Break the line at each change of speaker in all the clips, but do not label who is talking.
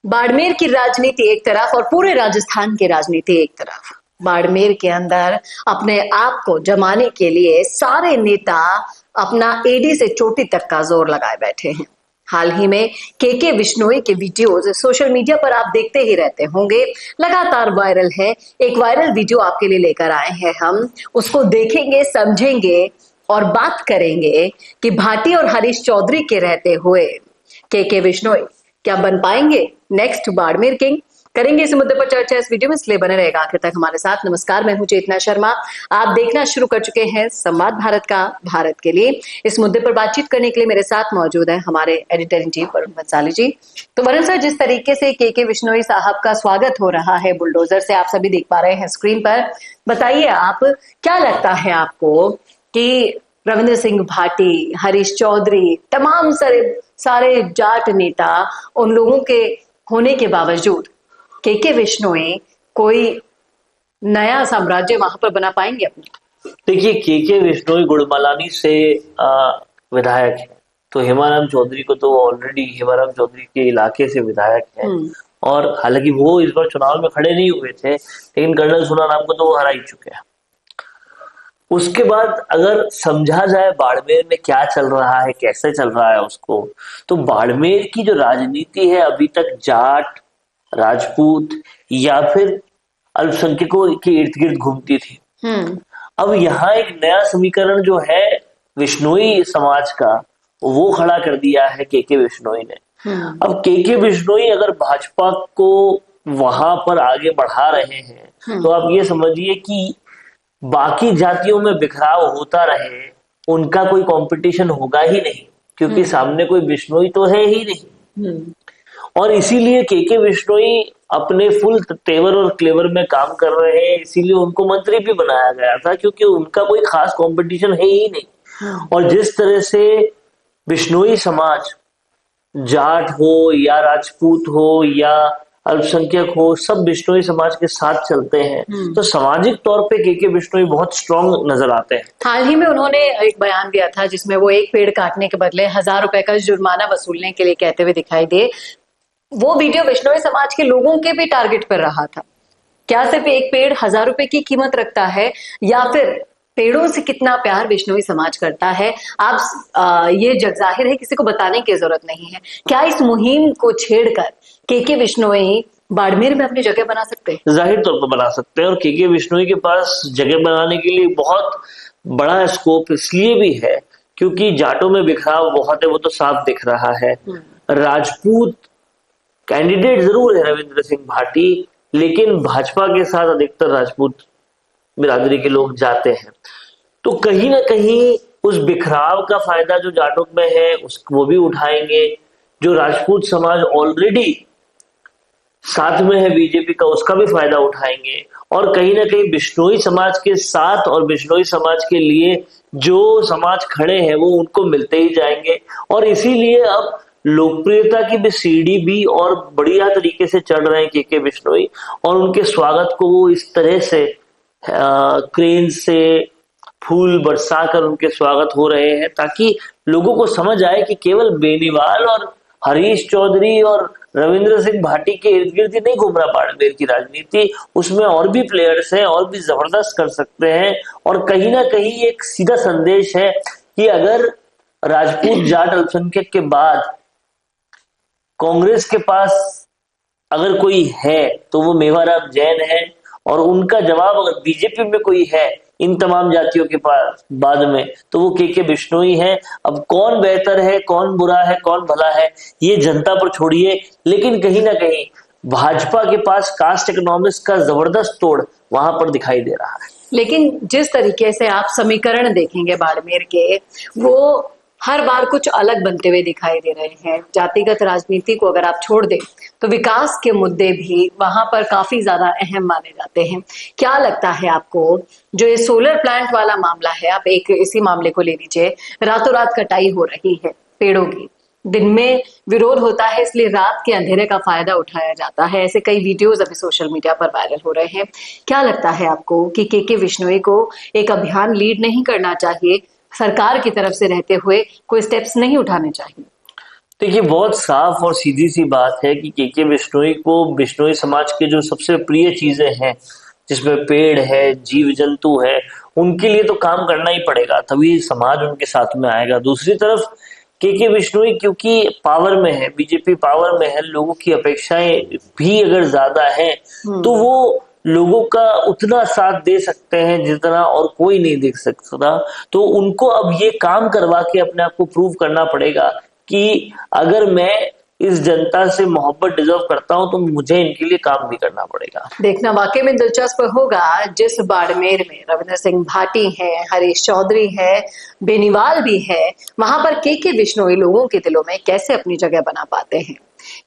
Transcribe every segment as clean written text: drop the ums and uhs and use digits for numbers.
बाड़मेर की राजनीति एक तरफ और पूरे राजस्थान की राजनीति एक तरफ। बाड़मेर के अंदर अपने आप को जमाने के लिए सारे नेता अपना एडी से चोटी तक का जोर लगाए बैठे हैं। हाल ही में के विश्नोई के वीडियोस सोशल मीडिया पर आप देखते ही रहते होंगे, लगातार वायरल है। एक वायरल वीडियो आपके लिए लेकर आए हैं हम, उसको देखेंगे, समझेंगे और बात करेंगे कि भाटी और हरीश चौधरी के रहते हुए के विश्नोई क्या बन पाएंगे नेक्स्ट बाड़मेर किंग। करेंगे इस मुद्दे पर चर्चा इस वीडियो में, इसलिए बने रहेगा आखिर तक हमारे साथ। नमस्कार, मैं हूं चेतना शर्मा। आप देखना शुरू कर चुके हैं संवाद भारत का, भारत के लिए। इस मुद्दे पर बातचीत करने के लिए मेरे साथ मौजूद है हमारे editor in chief Varun Bansali ji. तो वरुण सर, जिस तरीके से के विश्नोई साहब का स्वागत हो रहा है बुलडोजर से, आप सभी देख पा रहे हैं स्क्रीन पर, बताइए आप क्या लगता है आपको कि रविंद्र सिंह भाटी, हरीश चौधरी, तमाम सारे जाट नेता, उन लोगों के होने के बावजूद के विश्नोई कोई नया साम्राज्य वहां पर बना पाएंगे अपने?
देखिए, के विश्नोई गुड़मालानी से विधायक है, तो हेमाराम चौधरी को तो ऑलरेडी हेमाराम चौधरी के इलाके से विधायक है। और हालांकि वो इस बार चुनाव में खड़े नहीं हुए थे, लेकिन कर्नल सुनाराम को तो वो हरा ही चुके हैं। उसके बाद अगर समझा जाए बाड़मेर में क्या चल रहा है, कैसे चल रहा है उसको, तो बाड़मेर की जो राजनीति है अभी तक जाट, राजपूत या फिर अल्पसंख्यकों के इर्द गिर्द घूमती थी। अब यहाँ एक नया समीकरण जो है विश्नोई समाज का, वो खड़ा कर दिया है के विश्नोई ने। अब के विश्नोई अगर भाजपा को वहां पर आगे बढ़ा रहे हैं, तो आप ये समझिए कि बाकी जातियों में बिखराव होता रहे, उनका कोई कंपटीशन होगा ही नहीं, क्योंकि सामने कोई विश्नोई तो है ही नहीं। और इसीलिए के विश्नोई अपने फुल तेवर और क्लेवर में काम कर रहे हैं। इसीलिए उनको मंत्री भी बनाया गया था, क्योंकि उनका कोई खास कंपटीशन है ही नहीं। और जिस तरह से विश्नोई समाज, जाट हो या राजपूत हो या अल्पसंख्यक हो, सब विश्नोई समाज के साथ चलते हैं, तो सामाजिक तौर पे के विश्नोई बहुत स्ट्रॉन्ग नजर आते हैं।
हाल ही में उन्होंने एक बयान दिया था जिसमें वो एक पेड़ काटने के बदले 1000 रुपए का जुर्माना वसूलने के लिए कहते हुए दिखाई दे। वो वीडियो विश्नोई समाज के लोगों के भी टारगेट पर रहा था। क्या सिर्फ एक पेड़ 1000 रुपए की कीमत रखता है, या फिर पेड़ों से कितना प्यार विश्नोई समाज करता है? आप ये जग जाहिर है, किसी को बताने की जरूरत नहीं है। क्या इस मुहिम को छेड़कर के विश्नोई बाड़मेर में अपनी जगह बना सकते हैं?
जाहिर तौर पर बना सकते हैं, और के विश्नोई के पास जगह बनाने के लिए बहुत बड़ा स्कोप इसलिए भी है क्योंकि जाटों में बिखराव बहुत है, वो तो साफ दिख रहा है। राजपूत कैंडिडेट जरूर है रविंद्र सिंह भाटी, लेकिन भाजपा के साथ अधिकतर राजपूत बिरादरी के लोग जाते हैं, तो कहीं ना कहीं उस बिखराव का फायदा जो जाटों में है वो भी उठाएंगे। जो राजपूत समाज ऑलरेडी साथ में है बीजेपी का, उसका भी फायदा उठाएंगे। और कहीं ना कहीं बिश्नोई समाज के साथ और बिश्नोई समाज के लिए जो समाज खड़े हैं वो उनको मिलते ही जाएंगे। और इसीलिए अब लोकप्रियता की भी सीढ़ी भी और बढ़िया तरीके से चढ़ रहे हैं के विश्नोई, और उनके स्वागत को वो इस तरह से क्रेन से फूल बरसा कर उनके स्वागत हो रहे हैं, ताकि लोगों को समझ आए कि केवल बेनीवाल और हरीश चौधरी और रविंद्र सिंह भाटी के इर्द गिर्द ही नहीं घूम रहा बाड़मेर की राजनीति, उसमें और भी प्लेयर्स हैं, और भी जबरदस्त कर सकते हैं। और कहीं ना कहीं एक सीधा संदेश है कि अगर राजपूत जाट अल्पसंख्यक के बाद कांग्रेस के पास अगर कोई है तो वो मेवाराम जैन है, और उनका जवाब अगर बीजेपी में कोई है इन तमाम जातियों के पास बाद में, तो वो के विश्नोई है। अब कौन बेहतर है, कौन बुरा है, कौन भला है, ये जनता पर छोड़िए, लेकिन कहीं ना कहीं भाजपा के पास कास्ट इकोनॉमिक्स का जबरदस्त तोड़ वहां पर दिखाई दे रहा है।
लेकिन जिस तरीके से आप समीकरण देखेंगे बाड़मेर के, वो हर बार कुछ अलग बनते हुए दिखाई दे रहे हैं। जातिगत राजनीति को अगर आप छोड़ दें तो विकास के मुद्दे भी वहां पर काफी ज्यादा अहम माने जाते हैं। क्या लगता है आपको, जो ये सोलर प्लांट वाला मामला है, आप एक इसी मामले को ले लीजिए, रातों रात कटाई हो रही है पेड़ों की, दिन में विरोध होता है इसलिए रात के अंधेरे का फायदा उठाया जाता है। ऐसे कई वीडियोस अभी सोशल मीडिया पर वायरल हो रहे हैं। क्या लगता है आपको कि के विश्नोई को एक अभियान लीड नहीं करना चाहिए, सरकार की तरफ से रहते हुए कोई स्टेप्स नहीं उठाने चाहिए?
देखिए, बहुत साफ और सीधी सी बात है कि के बिश्नोई को बिश्नोई समाज के जो सबसे प्रिय चीजें हैं, जिसमें पेड़ है, जीव जंतु है, उनके लिए तो काम करना ही पड़ेगा, तभी समाज उनके साथ में आएगा। दूसरी तरफ के बिश्नोई क्योंकि पावर में है, बीजेपी पावर में है, लोगों की अपेक्षाएं भी अगर ज्यादा है तो वो लोगों का उतना साथ दे सकते हैं जितना और कोई नहीं दे सकता। तो उनको अब ये काम करवा के अपने आप को प्रूव करना पड़ेगा कि अगर मैं इस जनता से मोहब्बत डिजर्व करता हूं तो मुझे इनके लिए काम भी करना पड़ेगा।
देखना वाकई में दिलचस्प होगा। जिस बाड़मेर में रविंद्र सिंह भाटी है, हरीश चौधरी है, बेनीवाल भी है, वहां पर के बिश्नोई लोगों के दिलों में कैसे अपनी जगह बना पाते हैं,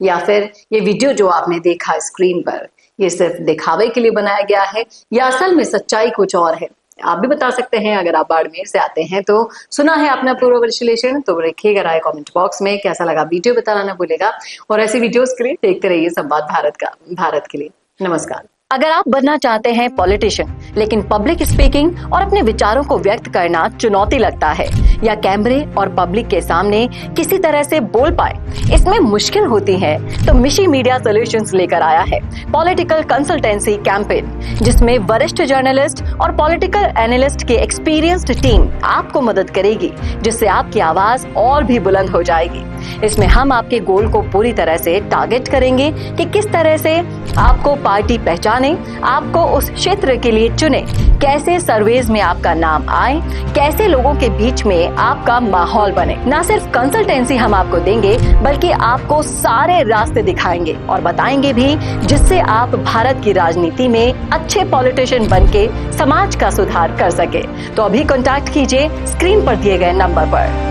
या फिर ये वीडियो जो आपने देखा स्क्रीन पर, ये सिर्फ दिखावे के लिए बनाया गया है या असल में सच्चाई कुछ और है? आप भी बता सकते हैं। अगर आप बाड़मेर से आते हैं तो सुना है अपना पूरा विश्लेषण तो रखिएगा राय कमेंट बॉक्स में। कैसा लगा वीडियो बताना ना भूलेगा, और ऐसी वीडियोस के लिए देखते रहिए संवाद भारत के लिए। नमस्कार। अगर आप बनना चाहते हैं पॉलिटिशियन, लेकिन पब्लिक स्पीकिंग और अपने विचारों को व्यक्त करना चुनौती लगता है, या कैमरे और पब्लिक के सामने किसी तरह से बोल पाए इसमें मुश्किल होती है, तो मिशी मीडिया सॉल्यूशंस लेकर आया है पॉलिटिकल कंसल्टेंसी कैंपेन, जिसमें वरिष्ठ जर्नलिस्ट और पॉलिटिकल एनालिस्ट की एक्सपीरियंस्ड टीम आपको मदद करेगी, जिससे आपकी आवाज और भी बुलंद हो जाएगी। इसमें हम आपके गोल को पूरी तरह से टारगेट करेंगे कि किस तरह से आपको पार्टी पहचाने, आपको उस क्षेत्र के लिए चुने, कैसे सर्वेज में आपका नाम आए, कैसे लोगों के बीच में आपका माहौल बने। न सिर्फ कंसल्टेंसी हम आपको देंगे, बल्कि आपको सारे रास्ते दिखाएंगे और बताएंगे भी, जिससे आप भारत की राजनीति में अच्छे पॉलिटिशियन बनके समाज का सुधार कर सके। तो अभी कांटेक्ट कीजिए स्क्रीन पर दिए गए नंबर पर।